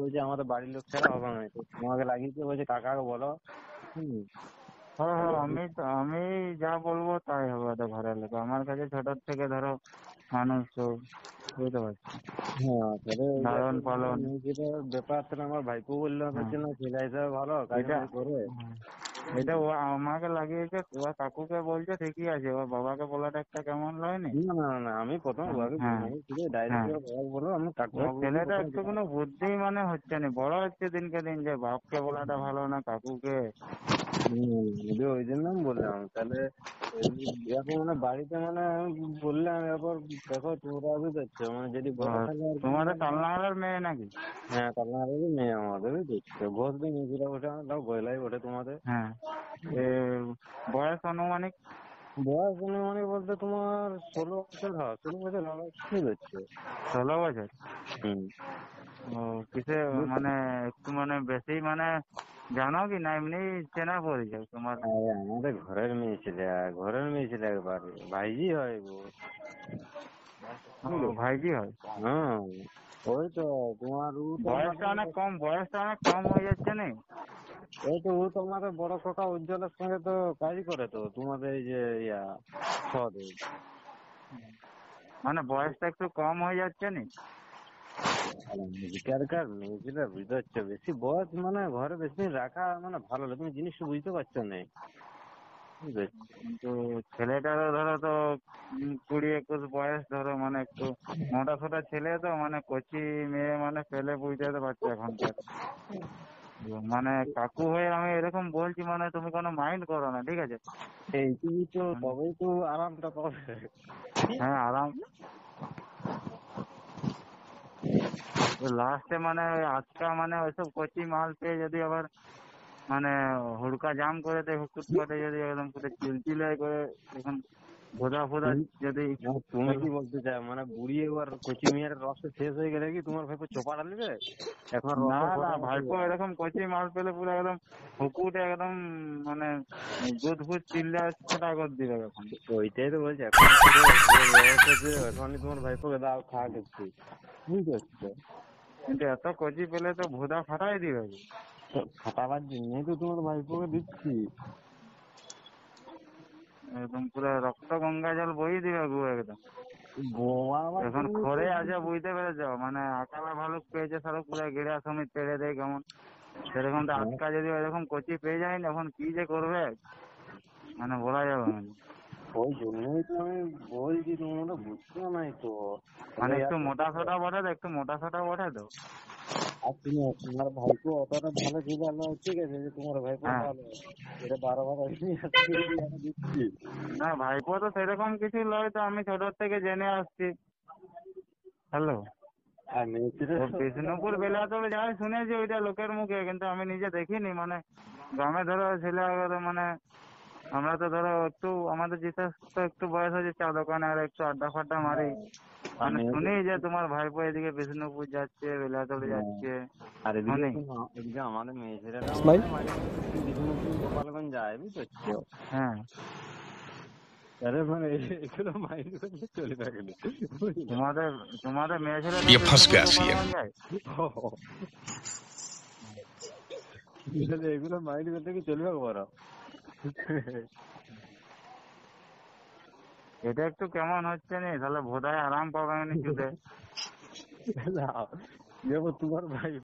বলছে আমাদের বাড়ির লোক ছাড়া হবে না, তো তোমাকে লাগিয়েছে, বলছে কাকাকে বলো। হ্যাঁ, আমি যা বলবো তাই হবে তো ঘরের লোক। আমার কাছে ছোটোর থেকে ধরো মানুষ তো, বুঝতে পারছি, হ্যাঁ, তাহলে লালন পালন। ব্যাপারটা আমার ভাইপো বললো হ্যাঁ, হচ্ছে না, ছেলে হিসাবে ভালো কাজ এটা করে। এটা ও আমাকে লাগিয়েছে, ওর কাকুকে বলছে ঠিকই আছে, ওর বাবাকে বলাটা একটা কেমন হয়নি? না না না, আমি প্রথম ওকে হ্যাঁ, আমি শুধু ডাইরেক্ট হ্যাঁ, বলো, আমি ও কাকুকে ছেলেটা একটু কোনো বুদ্ধি মানে হচ্ছে না, বড় হচ্ছে দিনকে দিন, যে বাপকে বলাটা ভালো না কাকুকে। ওই জন্য আমি বললাম তাহলে এখন মানে বাড়িতে মানে আমি বললাম, এরপর দেখো তোমরা বুঝতে মানে যদি বড় থাকে আর কি। তোমাদের টালনাগালের মেয়ে নাকি? হ্যাঁ, কালনার মেয়ে আমাদের বুঝছো, ঘোষ দিয়ে মেয়েছিলা ওঠে, তাও গয়লাই ওঠে তোমাদের। হ্যাঁ, বয়স অনুমানিক? বয়স মানে বলতে তোমার 16 বছর, হয় 16 বছর হবে বুঝছো। 16 বছর? হুম। ও, কিসে মানে একটু মানে বেশি মানে জানো কি না এমনি চেনা পরিচয় তোমার? আমাদের ঘরের মেয়ে ছেলে একবারে ভাইজি হয় গো। ও, ভাইজি হয়? হ্যাঁ, ওই তো তোমার ও তো বয়সটা অনেক কম হয়ে যাচ্ছে না? ওই তো ও তো আমাদের বড় কাকা উজ্জ্বলের সঙ্গে তো কাজই করে, তো তোমাদের এই যে সদে। মানে বয়সটা একটু কম হয়ে যাচ্ছে না? এখানকার মেয়েছিলা বুঝতে পারছো, বেশি বয়স মানে ঘরে বেশি দিন রাখা মানে ভালো না, তুমি জিনিসটা বুঝতে পারছো না। কিন্তু ছেলেটারও ধরো তো 20-21 বয়স, ধরো মানে একটু মোটা সোটা ছেলে, তো মানে কচি মেয়ে মানে পেলে বুঝতে পারছো এখনকার। মানে কাকু হয়ে আমি এরকম বলছি, মানে তুমি কোনো মাইন্ড করো না, ঠিক আছে? এইটুকু তো, তবেই তো আরামটা পাবে। হ্যাঁ, আরাম। লাস্টে মানে আজকা মানে ওইসব কচি মাল পেয়ে যদি আবার মানে হুড়কা জাম করে দেয়, হুকুট করে যদি একদম পুরো চিলচিলাই করে, এখন ভোদা ফোদা যদি। তুমি কি বলতে চাও মানে বুড়ি এবার কচি মেয়ের রস শেষ হয়ে গেলে কি তোমার ভাইপো চোপা ঢালবে? এখন না রসের না, ঘরে আছে। ভাইপো এরকম কচি মাল পেলে পুরো একদম হুকুটে একদম মানে দুধ ফুট চিল্লা ছোটা করে দিবে এখন। ওইটাই তো বলছি, এখন পুরো যে বয়স হচ্ছে, এখনই তোমার ভাইপোকে দাও খাওয়া দিচ্ছি, বুঝতে পারছো। কিন্তু এত কচি পেলে তো ভোদা ফাটাই দিবে। তো ফাটাবার জন্যই তো তোমার ভাইপোকে দিচ্ছি। একদম পুরো রক্ত গঙ্গা জল বই দিবে গু একদম। বোমাবার এখন জন্য তো খরে আছে, বুঝতে পেরেছ? মানে আকালা ভালুক পেয়েছে, সারা পুরো গেড়া সমেত তেড়ে দেয় কেমন, সেরকম তো আজকা যদি এরকম কচি পেয়ে যায় না, এখন কি যে করবে মানে বলা যাবে না। ওই জন্যই তো আমি বলছি, তোমরা বুঝছো নাই তো। মানে একটু মোটা সোটা বটে তো, একটু মোটা সোটা বটে তো। আর তুমি তোমার ভাইপো অতটা ভালো ছিল না, ঠিক আছে যে তোমার ভাইপো হ্যাঁ, ভালো, এটা 12 বার আমি দিচ্ছি। না ভাইপো তো সেরকম কিছু লয়, তো আমি ছোট থেকে জেনে আসছি। হ্যালো, আর মেয়েছিরা ও বিষ্ণুপুর বেলাতলে যাই শুনেছি ওইটা লোকের মুখে, কিন্তু আমি নিজে দেখিনি। মানে গ্রামে ধরো ছেলে মানে আমরা তো ধরো একটু আমাদের যেটা তো একটু বয়স হয়েছে, চা দোকানে আর একটু আড্ডা ফাড্ডা মারি, আর মানে শুনি মেয়েদের যে তোমার ভাইপো এদিকে বিষ্ণুপুর যাচ্ছে, বেলাতলে যাচ্ছে, আর এদিকে শুনি। এদিকে আমাদের মেয়েছিরাটা মানে মাঝে মাঝে বিষ্ণুপুর গোপালগঞ্জ যায়, বুঝতে পারছো। হ্যাঁ, আরে মানে এগুলো মাইন্ড করলে চলবে না, বুঝলে? তোমাদের তোমাদের মেয়ে ছেলে ये फंस বিষ্ণুপুর गया सीएम। গোপালগঞ্জ যায়? এগুলো মাইন্ড করতে কি চলবে বড়? এটা একটু কেমন হচ্ছে নি, তাহলে বোধহয় আরাম পাবে না চুদে। না, যেমন তোমার ভাই